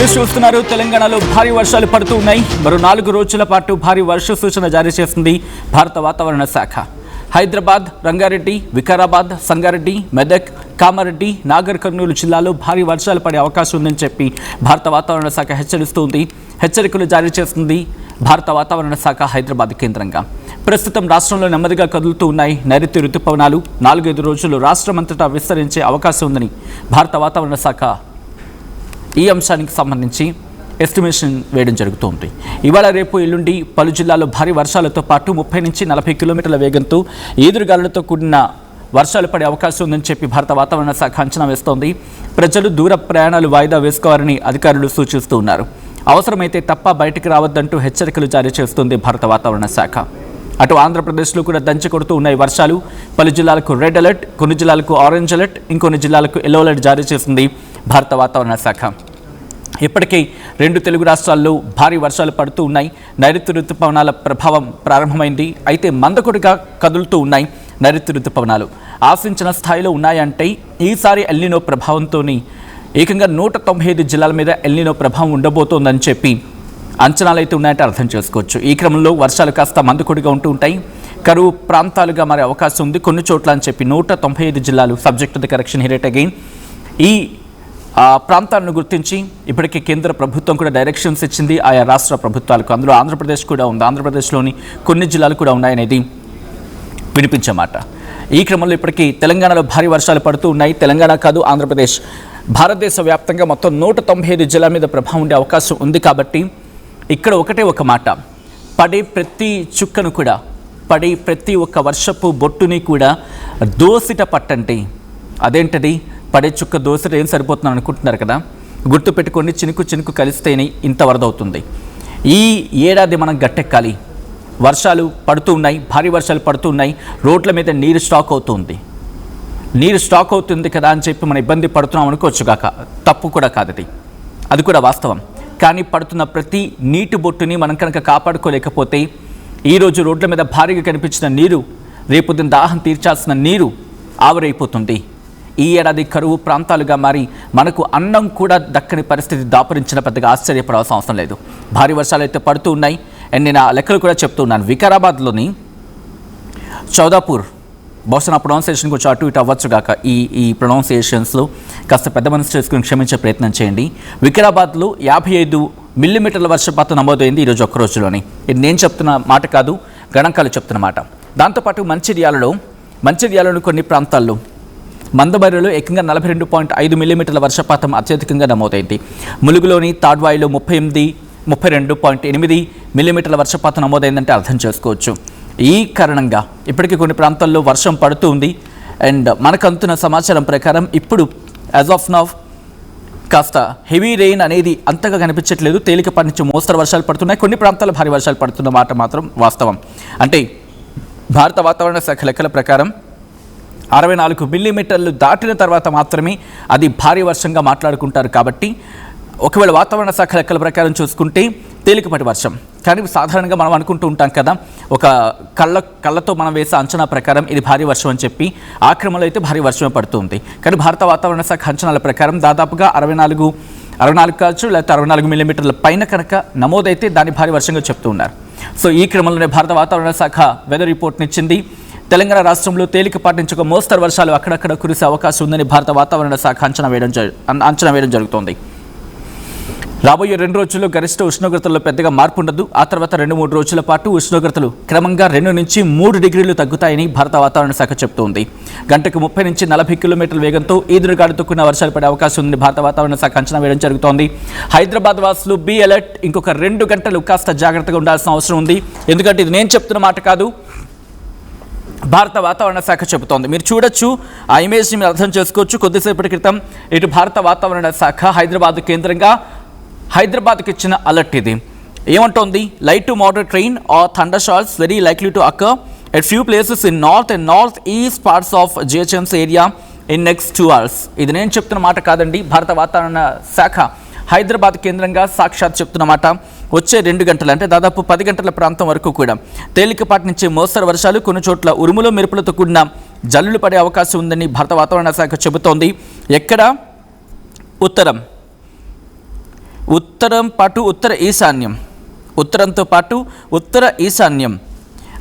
News చూస్తున్నారు. తెలంగాణలో భారీ వర్షాలు పడుతూ ఉన్నాయి. మరో 4 రోజుల పాటు భారీ వర్ష సూచన జారీ చేసింది భారత వాతావరణ శాఖ. హైదరాబాద్, రంగారెడ్డి, వికారాబాద్, సంగారెడ్డి, మెదక్, కామారెడ్డి, నాగర్ కర్నూలు జిల్లాలో భారీ వర్షాలు పడే అవకాశం ఉందని చెప్పి భారత వాతావరణ శాఖ హెచ్చరిస్తోంది. హెచ్చరికలు జారీ చేస్తుంది భారత వాతావరణ శాఖ హైదరాబాద్ కేంద్రంగా. ప్రస్తుతం రాష్ట్రంలో నెమ్మదిగా కదులుతూ ఉన్నాయి నైరుతి రుతుపవనాలు. 4-5 రోజులు రాష్ట్రమంతటా విస్తరించే అవకాశం ఉందని భారత వాతావరణ శాఖ ఈ అంశానికి సంబంధించి ఎస్టిమేషన్ వేయడం జరుగుతోంది. ఇవాళ, రేపు, ఎల్లుండి పలు జిల్లాల్లో భారీ వర్షాలతో పాటు 30 నుంచి 40 కిలోమీటర్ల వేగంతో ఈదురుగాలులతో కూడిన వర్షాలు పడే అవకాశం ఉందని చెప్పి భారత వాతావరణ శాఖ అంచనా వేస్తోంది. ప్రజలు దూర ప్రయాణాలు వాయిదా వేసుకోవాలని అధికారులు సూచిస్తూ ఉన్నారు. అవసరమైతే తప్ప బయటికి రావద్దంటూ హెచ్చరికలు జారీ చేస్తుంది భారత వాతావరణ శాఖ. అటు ఆంధ్రప్రదేశ్లో కూడా దంచి కొడుతూ ఉన్నాయి వర్షాలు. పలు జిల్లాలకు రెడ్ అలర్ట్, కొన్ని జిల్లాలకు ఆరెంజ్ అలర్ట్, ఇంకొన్ని జిల్లాలకు ఎల్లో అలర్ట్ జారీ చేసింది భారత వాతావరణ శాఖ. ఇప్పటికే 2 తెలుగు రాష్ట్రాల్లో భారీ వర్షాలు పడుతూ ఉన్నాయి. నైరుతి రుతుపవనాల ప్రభావం ప్రారంభమైంది. అయితే మందకొడిగా కదులుతూ ఉన్నాయి నైరుతి రుతుపవనాలు. ఆశించిన స్థాయిలో ఉన్నాయంటే ఈసారి ఎల్నినో ప్రభావంతో ఏకంగా 195 జిల్లాల మీద ఎల్నినో ప్రభావం ఉండబోతోందని చెప్పి అంచనాలు అయితే ఉన్నాయంటే అర్థం చేసుకోవచ్చు. ఈ క్రమంలో వర్షాలు కాస్త మందకొడిగా ఉంటూ ఉంటాయి. కరువు ప్రాంతాలుగా మారే అవకాశం ఉంది కొన్ని చోట్ల అని చెప్పి 195 జిల్లాలు subject to the correction here at again. ఈ ప్రాంతాలను గుర్తించి ఇప్పటికే కేంద్ర ప్రభుత్వం కూడా డైరెక్షన్స్ ఇచ్చింది ఆయా రాష్ట్ర ప్రభుత్వాలకు. అందులో ఆంధ్రప్రదేశ్ కూడా ఉంది. ఆంధ్రప్రదేశ్లోని కొన్ని జిల్లాలు కూడా ఉన్నాయనేది వినిపించే మాట. ఈ క్రమంలో ఇప్పటికీ తెలంగాణలో భారీ వర్షాలు పడుతూ ఉన్నాయి. తెలంగాణ కాదు, ఆంధ్రప్రదేశ్, భారతదేశ వ్యాప్తంగా మొత్తం 195 జిల్లాల మీద ప్రభావం ఉండే అవకాశం ఉంది. కాబట్టి ఇక్కడ ఒకటే ఒక మాట, పడే ప్రతి చుక్కను కూడా, పడే ప్రతి ఒక్క వర్షపు బొట్టుని కూడా దోసిట పట్టండి. అదేంటది? పడే చుక్క దోసిట ఏం సరిపోతుందని అనుకుంటున్నారు కదా, గుర్తుపెట్టుకొని చినుకు చినుకు కలిస్తేనే ఇంత వరదవుతుంది. ఈ ఏడాది మనం గట్టెక్కాలి. వర్షాలు పడుతూ ఉన్నాయి, భారీ వర్షాలు పడుతూ ఉన్నాయి. రోడ్ల మీద నీరు స్టాక్ అవుతుంది. నీరు స్టాక్ అవుతుంది కదా అని చెప్పి మనం ఇబ్బంది పడుతున్నాం అనుకోవచ్చు కాక, తప్పు కూడా కాదు అది కూడా వాస్తవం. కానీ పడుతున్న ప్రతి నీటి బొట్టుని మనం కనుక కాపాడుకోలేకపోతే ఈరోజు రోడ్ల మీద భారీగా కనిపించిన నీరు రేపు దాహం తీర్చాల్సిన నీరు ఆవిరైపోతుంది. ఈ ఏడాది కరువు ప్రాంతాలుగా మారి మనకు అన్నం కూడా దక్కని పరిస్థితి దాపురించిన పెద్దగా ఆశ్చర్యపడాల్సిన అవసరం లేదు. భారీ వర్షాలు అయితే పడుతూ ఉన్నాయి. అండ్ నేను ఆ లెక్కలు కూడా చెప్తున్నాను. వికారాబాద్లోని చౌదాపూర్, బహుశా నా ప్రొనౌన్సియేషన్ కొంచెం అటు ఇటు అవ్వచ్చు కాక, ఈ ప్రొనౌన్సియేషన్స్లో కాస్త పెద్ద మనసు చేసుకుని క్షమించే ప్రయత్నం చేయండి. వికారాబాద్లో 55 మిల్లీమీటర్ల వర్షపాతం నమోదైంది ఈరోజు ఒక్క రోజులోని. ఇది నేను చెప్తున్న మాట కాదు, గణాంకాలు చెప్తున్న మాట. దాంతోపాటు మంచిర్యాలలో కొన్ని ప్రాంతాల్లో, మందమర్రిలో ఏకంగా 42.5 మిల్లీమీటర్ల వర్షపాతం అత్యధికంగా నమోదైంది. ములుగులోని తాడ్వాయిలో 32.8 మిల్లీమీటర్ల వర్షపాతం నమోదైందంటే అర్థం చేసుకోవచ్చు. ఈ కారణంగా ఇప్పటికీ కొన్ని ప్రాంతాల్లో వర్షం పడుతూ ఉంది. అండ్ మనకు అందుతున్న సమాచారం ప్రకారం ఇప్పుడు యాజ్ ఆఫ్ నౌ కాస్త హెవీ రెయిన్ అనేది అంతగా కనిపించట్లేదు. తేలికపాటి నుంచి మోస్తరు వర్షాలు పడుతున్నాయి. కొన్ని ప్రాంతాల్లో భారీ వర్షాలు పడుతున్న మాట మాత్రం వాస్తవం. అంటే భారత వాతావరణ శాఖ లెక్కల ప్రకారం 64 మిల్లీమీటర్లు దాటిన తర్వాత మాత్రమే అది భారీ వర్షంగా మాట్లాడుకుంటారు. కాబట్టి ఒకవేళ వాతావరణ శాఖ లెక్కల ప్రకారం చూసుకుంటే తేలికపాటి వర్షం. కానీ సాధారణంగా మనం అనుకుంటూ ఉంటాం కదా, ఒక కళ్ళతో మనం వేసే అంచనా ప్రకారం ఇది భారీ వర్షం అని చెప్పి, ఆ క్రమంలో అయితే భారీ వర్షమే పడుతుంది. కానీ భారత వాతావరణ శాఖ అంచనాల ప్రకారం దాదాపుగా 64 కావచ్చు, లేకపోతే 64 మిల్లీమీటర్ల పైన కనుక నమోదైతే దాన్ని భారీ వర్షంగా చెప్తూ ఉన్నారు. సో ఈ క్రమంలోనే భారత వాతావరణ శాఖ వెదర్ రిపోర్ట్నిచ్చింది. తెలంగాణ రాష్ట్రంలో తేలికపాటి నుంచి ఒక మోస్తరు వర్షాలు అక్కడక్కడ కురిసే అవకాశం ఉందని భారత వాతావరణ శాఖ అంచనా వేయడం జరుగుతోంది. రాబోయే 2 రోజుల్లో గరిష్ట ఉష్ణోగ్రతల్లో పెద్దగా మార్పు ఉండదు. ఆ తర్వాత 2-3 రోజుల పాటు ఉష్ణోగ్రతలు క్రమంగా 2 నుంచి 3 డిగ్రీలు తగ్గుతాయని భారత వాతావరణ శాఖ చెబుతోంది. గంటకు 30 నుంచి 40 కిలోమీటర్ల వేగంతో ఈదురుగాలుతో కూడిన వర్షాలు పడే అవకాశం ఉందని భారత వాతావరణ శాఖ అంచనా వేయడం జరుగుతోంది. హైదరాబాద్ వాసులు బి అలర్ట్. ఇంకొక 2 గంటలు కాస్త జాగ్రత్తగా ఉండాల్సిన అవసరం ఉంది. ఎందుకంటే ఇది నేను చెప్తున్న మాట కాదు, భారత వాతావరణ శాఖ చెబుతోంది. మీరు చూడొచ్చు, ఆ ఇమేజ్ని మీరు అర్థం చేసుకోవచ్చు. కొద్దిసేపటి క్రితం ఇటు భారత వాతావరణ శాఖ హైదరాబాద్ కేంద్రంగా హైదరాబాద్కి ఇచ్చిన అలర్ట్ ఇది. ఏమంటోంది? Light to moderate rain or thunder showers very likely to occur at few places in north and north east parts of GHMC area in next 2 hours. ఇది నేను చెప్తున్న మాట కాదండి, భారత వాతావరణ శాఖ హైదరాబాద్ కేంద్రంగా సాక్షాత్ చెప్తున్న మాట. వచ్చే 2 గంటలు అంటే దాదాపు 10 గంటల ప్రాంతం వరకు కూడా తేలికపాటి నుంచి మోస్తరు వర్షాలు, కొన్ని చోట్ల ఉరుములు మెరుపులతో కూడిన జల్లులు పడే అవకాశం ఉందని భారత వాతావరణ శాఖ చెబుతోంది. ఎక్కడ? ఉత్తరం పాటు ఉత్తర ఈశాన్యం, ఉత్తరంతో పాటు ఉత్తర ఈశాన్యం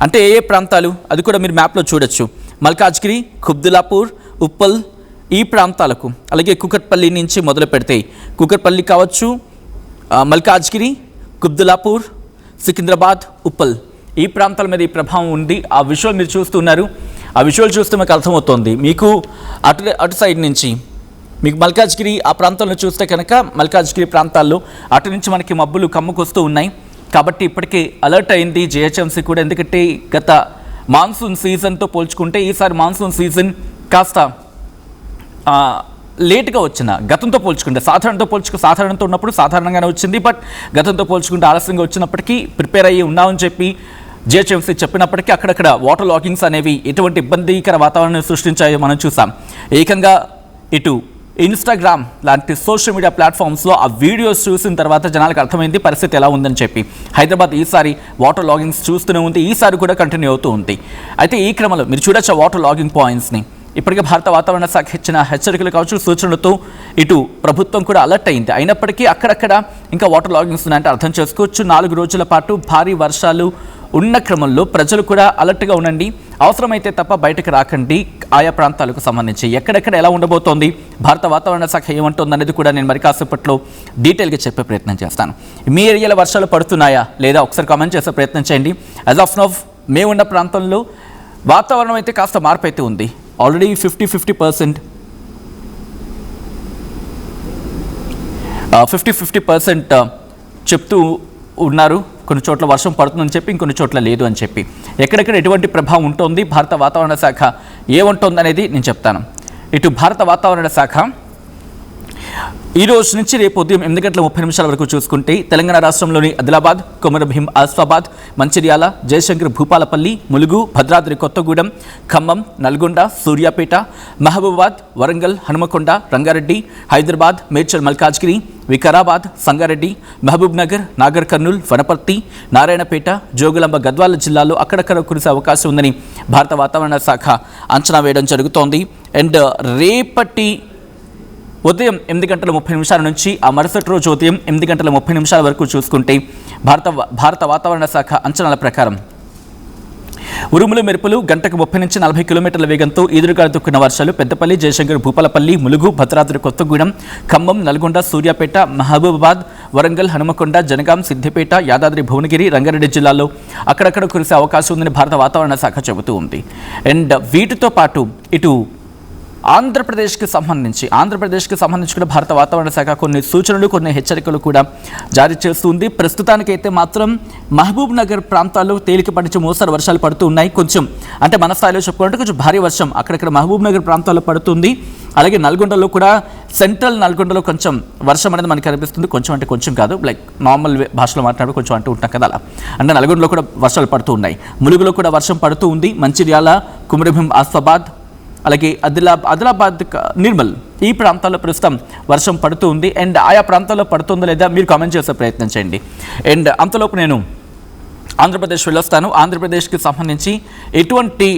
అంటే ఏ ఏ ప్రాంతాలు అది కూడా మీరు మ్యాప్లో చూడొచ్చు. మల్కాజ్గిరి, కుబ్దులాపూర్, ఉప్పల్ ఈ ప్రాంతాలకు, అలాగే కుకట్పల్లి నుంచి మొదలు పెడితే కుకట్పల్లి కావచ్చు, మల్కాజ్గిరి, కుబ్దులాపూర్, సికింద్రాబాద్, ఉప్పల్ ఈ ప్రాంతాల మీద ఈ ప్రభావం ఉంది. ఆ విజువల్ మీరు చూస్తున్నారు. ఆ విజువల్ చూస్తే మీకు అర్థమవుతోంది. మీకు అటు సైడ్ నుంచి మీకు మల్కాజ్గిరి ఆ ప్రాంతంలో చూస్తే కనుక మల్కాజ్గిరి ప్రాంతాల్లో అటు నుంచి మనకి మబ్బులు కమ్ముకొస్తూ ఉన్నాయి. కాబట్టి ఇప్పటికే అలర్ట్ అయింది జిహెచ్ఎంసీ కూడా. ఎందుకంటే గత మాన్సూన్ సీజన్తో పోల్చుకుంటే ఈసారి మాన్సూన్ సీజన్ కాస్త లేట్గా వచ్చిన, గతంతో పోల్చుకుంటే సాధారణంతో ఉన్నప్పుడు సాధారణంగానే వచ్చింది. బట్ గతంతో పోల్చుకుంటే ఆలస్యంగా వచ్చినప్పటికీ ప్రిపేర్ అయ్యి ఉన్నామని చెప్పి జిహెచ్ఎంసీ చెప్పినప్పటికీ అక్కడక్కడ వాటర్ లాగింగ్స్ అనేవి ఎటువంటి ఇబ్బందికర వాతావరణాన్ని సృష్టించాయో మనం చూసాం. ఏకంగా ఇటు ఇన్స్టాగ్రామ్ లాంటి సోషల్ మీడియా ప్లాట్ఫామ్స్లో ఆ వీడియోస్ చూసిన తర్వాత జనాలకు అర్థమైంది పరిస్థితి ఎలా ఉందని చెప్పి. హైదరాబాద్ ఈసారి వాటర్ లాగింగ్స్ చూస్తూనే ఉంది, ఈసారి కూడా కంటిన్యూ అవుతూ ఉంది. అయితే ఈ క్రమంలో మీరు చూడొచ్చు వాటర్ లాగింగ్ పాయింట్స్ని. ఇప్పటికే భారత వాతావరణ శాఖ ఇచ్చిన హెచ్చరికలు కావచ్చు, సూచనలతో ఇటు ప్రభుత్వం కూడా అలర్ట్ అయింది. అయినప్పటికీ అక్కడక్కడ ఇంకా వాటర్ లాగింగ్స్ ఉన్నాయంటే అర్థం చేసుకోవచ్చు. 4 రోజుల పాటు భారీ వర్షాలు ఉన్న క్రమంలో ప్రజలు కూడా అలర్ట్గా ఉండండి. అవసరమైతే తప్ప బయటకు రాకండి. ఆయా ప్రాంతాలకు సంబంధించి ఎక్కడెక్కడ ఎలా ఉండబోతోంది, భారత వాతావరణ శాఖ ఏమంటుంది అనేది కూడా నేను మరి కాసేపట్లో డీటెయిల్గా చెప్పే ప్రయత్నం చేస్తాను. మీ ఏరియాలో వర్షాలు పడుతున్నాయా లేదా ఒకసారి కామెంట్ చేసే ప్రయత్నం చేయండి. యాజ్ ఆఫ్ నౌ మేమున్న ప్రాంతంలో వాతావరణం అయితే కాస్త మార్పు అయితే ఉంది. ఆల్రెడీ 50% చెప్తూ ఉన్నారు. కొన్ని చోట్ల వర్షం పడుతుందని చెప్పి, ఇంకొన్ని చోట్ల లేదు అని చెప్పి. ఎక్కడెక్కడ ఎటువంటి ప్రభావం ఉంటుంది, భారత వాతావరణ శాఖ ఏముంటుంది అనేది నేను చెప్తాను. ఇటు భారత వాతావరణ శాఖ ఈ రోజు నుంచి రేపు ఉదయం 8:30 వరకు చూసుకుంటే తెలంగాణ రాష్ట్రంలోని ఆదిలాబాద్, కొమరభీం, ఆసిఫాబాద్, మంచిర్యాల, జయశంకర్, భూపాలపల్లి, ములుగు, భద్రాద్రి కొత్తగూడెం, ఖమ్మం, నల్గొండ, సూర్యాపేట, మహబూబాబాద్, వరంగల్, హనుమకొండ, రంగారెడ్డి, హైదరాబాద్, మేడ్చల్, మల్కాజ్గిరి, వికారాబాద్, సంగారెడ్డి, మహబూబ్ నగర్, నాగర్ కర్నూల్, వనపర్తి, నారాయణపేట, జోగులాంబ, గద్వాల జిల్లాలో అక్కడక్కడ కురిసే అవకాశం ఉందని భారత వాతావరణ శాఖ అంచనా వేయడం జరుగుతోంది. అండ్ రేపటి ఉదయం 8:30 నుంచి ఆ మరుసటి రోజు ఉదయం 8:30 వరకు చూసుకుంటే భారత వాతావరణ శాఖ అంచనాల ప్రకారం ఉరుములు మెరుపులు గంటకు 30 నుంచి 40 కిలోమీటర్ల వేగంతో ఈదురుగాలు దుక్కున్న వర్షాలు పెద్దపల్లి, జయశంకర్, భూపాలపల్లి, ములుగు, భద్రాద్రి కొత్తగూడెం, ఖమ్మం, నల్గొండ, సూర్యాపేట, మహబూబాబాద్, వరంగల్, హనుమకొండ, జనగాం, సిద్దిపేట, యాదాద్రి, భువనగిరి, రంగారెడ్డి జిల్లాల్లో అక్కడక్కడ కురిసే అవకాశం ఉందని భారత వాతావరణ శాఖ చెబుతూ ఉంది. అండ్ వీటితో పాటు ఇటు ఆంధ్రప్రదేశ్కి సంబంధించి కూడా భారత వాతావరణ శాఖ కొన్ని సూచనలు, కొన్ని హెచ్చరికలు కూడా జారీ చేస్తుంది. ప్రస్తుతానికైతే మాత్రం మహబూబ్ నగర్ ప్రాంతాల్లో తేలికపాటి నుంచి మోస్తరు వర్షాలు పడుతూ ఉన్నాయి. కొంచెం అంటే మన స్థాయిలో చెప్పుకుంటే కొంచెం భారీ వర్షం అక్కడక్కడ మహబూబ్ నగర్ ప్రాంతాల్లో పడుతుంది. అలాగే నల్గొండలో కూడా, సెంట్రల్ నల్గొండలో కొంచెం వర్షం అనేది మనకి కనిపిస్తుంది. కొంచెం అంటే కొంచెం కాదు, లైక్ నార్మల్ భాషలో మాట్లాడి కొంచెం అంటూ ఉంటాం కదా, అలా అంటే నల్గొండలో కూడా వర్షాలు పడుతూ ఉన్నాయి. ములుగులో కూడా వర్షం పడుతూ ఉంది. మంచిర్యాల, కుమరభీం, ఆసిఫాబాద్, అలాగే ఆదిలాబాద్, నిర్మల్ ఈ ప్రాంతాల్లో ప్రస్తుతం వర్షం పడుతూ ఉంది. అండ్ ఆయా ప్రాంతాల్లో పడుతుందో లేదా మీరు కామెంట్ చేసే ప్రయత్నం చేయండి. అండ్ అంతలోపు నేను ఆంధ్రప్రదేశ్ వెళ్ళొస్తాను. ఆంధ్రప్రదేశ్కి సంబంధించి ఎటువంటి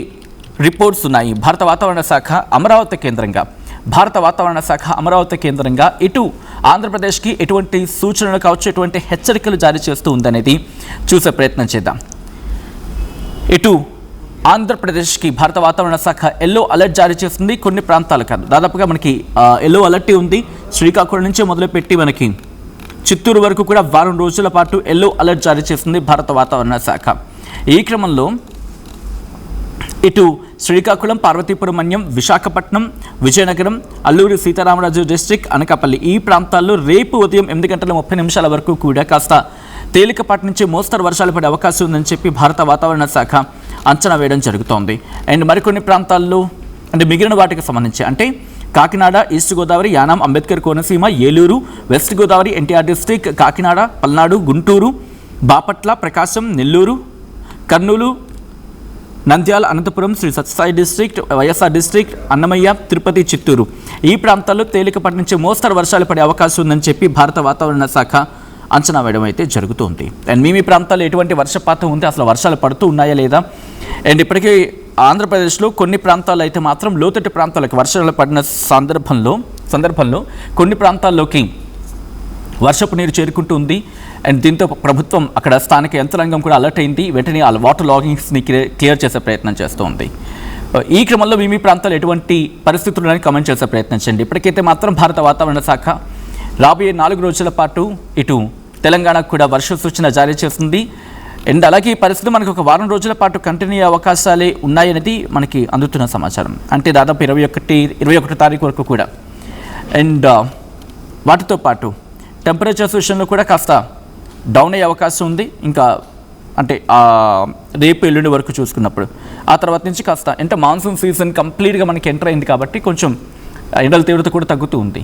రిపోర్ట్స్ ఉన్నాయి? భారత వాతావరణ శాఖ అమరావతి కేంద్రంగా ఇటు ఆంధ్రప్రదేశ్కి ఎటువంటి సూచనలు కావచ్చు, ఎటువంటి హెచ్చరికలు జారీ చేస్తూ ఉందనేది చూసే ప్రయత్నం చేద్దాం. ఇటు ఆంధ్రప్రదేశ్కి భారత వాతావరణ శాఖ ఎల్లో అలర్ట్ జారీ చేస్తుంది. కొన్ని ప్రాంతాలు కాదు, దాదాపుగా మనకి ఎల్లో అలర్ట్ ఉంది. శ్రీకాకుళం నుంచి మొదలుపెట్టి మనకి చిత్తూరు వరకు కూడా వారం రోజుల పాటు ఎల్లో అలర్ట్ జారీ చేస్తుంది భారత వాతావరణ శాఖ. ఈ క్రమంలో ఇటు శ్రీకాకుళం, పార్వతీపురం మన్యం, విశాఖపట్నం, విజయనగరం, అల్లూరి సీతారామరాజు డిస్ట్రిక్ట్, అనకాపల్లి ఈ ప్రాంతాల్లో రేపు ఉదయం 8:30 వరకు కూడా కాస్త తేలికపాటి నుంచి మోస్తరు వర్షాలు పడే అవకాశం ఉందని చెప్పి భారత వాతావరణ శాఖ అంచనా వేయడం జరుగుతోంది. అండ్ మరికొన్ని ప్రాంతాల్లో అంటే మిగిలిన వాటికి సంబంధించి అంటే Kakinada, east Godavari, Yanam, Ambedkar Konaseema, Eluru, west Godavari, NTR district, Kakinada, Palnadu, Guntur, Bapatla, Prakasam, Nellore, Kurnool, Nandyal, Anantapur, Sri Sathya Sai district, YSR district, Annamayya, Tirupati, Chittoor ఈ ప్రాంతాల్లో తేలికపాటి నుంచి మోస్తరు వర్షాలు పడే అవకాశం ఉందని చెప్పి భారత వాతావరణ శాఖ అంచనా వేయడం అయితే జరుగుతుంది. అండ్ మీ ప్రాంతాల్లో ఎటువంటి వర్షపాతం ఉంది, అసలు వర్షాలు పడుతూ ఉన్నాయా లేదా? అండ్ ఇప్పటికీ ఆంధ్రప్రదేశ్లో కొన్ని ప్రాంతాల్లో అయితే మాత్రం లోతట్టు ప్రాంతాలకు వర్షాలు పడిన సందర్భంలో కొన్ని ప్రాంతాల్లోకి వర్షపు నీరు చేరుకుంటుంది. అండ్ దీంతో ప్రభుత్వం అక్కడ స్థానిక యంత్రాంగం కూడా అలర్ట్ అయింది. వెంటనే ఆ వాటర్ లాగింగ్స్ని క్లియర్ చేసే ప్రయత్నం చేస్తోంది. ఈ క్రమంలో మీ ప్రాంతాలు ఎటువంటి పరిస్థితులను కమెంట్ చేసే ప్రయత్నించండి. ఇప్పటికైతే మాత్రం భారత వాతావరణ శాఖ రాబోయే 4 రోజుల పాటు ఇటు తెలంగాణకు కూడా వర్ష సూచన జారీ చేస్తుంది. అండ్ అలాగే ఈ పరిస్థితి మనకు ఒక వారం రోజుల పాటు కంటిన్యూ అయ్యే అవకాశాలే ఉన్నాయనేది మనకి అందుతున్న సమాచారం. అంటే దాదాపు 21 తారీఖు వరకు కూడా. అండ్ వాటితో పాటు టెంపరేచర్స్ విషయంలో కూడా కాస్త డౌన్ అయ్యే అవకాశం ఉంది. ఇంకా అంటే రేపు ఎల్లుండి వరకు చూసుకున్నప్పుడు ఆ తర్వాత నుంచి కాస్త అంటే మాన్సూన్ సీజన్ కంప్లీట్గా మనకి ఎంటర్ అయింది కాబట్టి కొంచెం ఎండల తీవ్రత కూడా తగ్గుతూ ఉంది.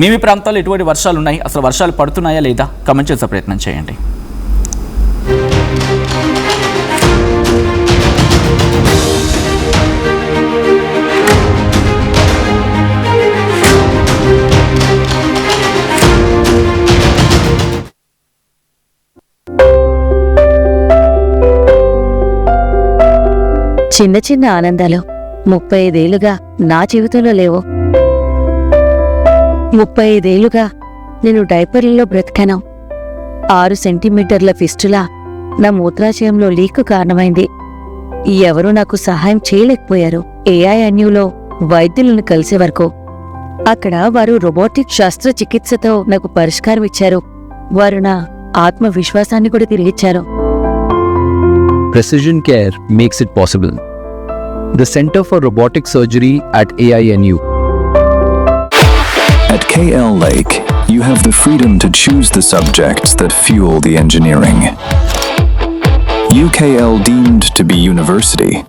మీ ప్రాంతాల్లో ఎటువంటి వర్షాలు ఉన్నాయి, అసలు వర్షాలు పడుతున్నాయా లేదా కమెంట్ చేసే ప్రయత్నం చేయండి. చిన్న చిన్న ఆనందాలు 35 ఏళ్లుగా నా జీవితంలో లేవు. 35 ఏళ్లుగా నేను డైపర్లలో బ్రతికాను. 6 సెంటీమీటర్ల ఫిస్టులా నా మూత్రాశయంలో లీకు కారణమైంది. ఎవరూ నాకు సహాయం చేయలేకపోయారు. AINUలో వైద్యులను కలిసే వరకు. అక్కడ వారు రోబోటిక్ శస్త్రచికిత్సతో నాకు పరిష్కారం ఇచ్చారు. వారు నా ఆత్మవిశ్వాసాన్ని కూడా తిరిగిచ్చారు. Precision Care makes it possible. The Center for Robotic Surgery at AINU. At KL Lake, you have the freedom to choose the subjects that fuel the engineering. UKL deemed to be university.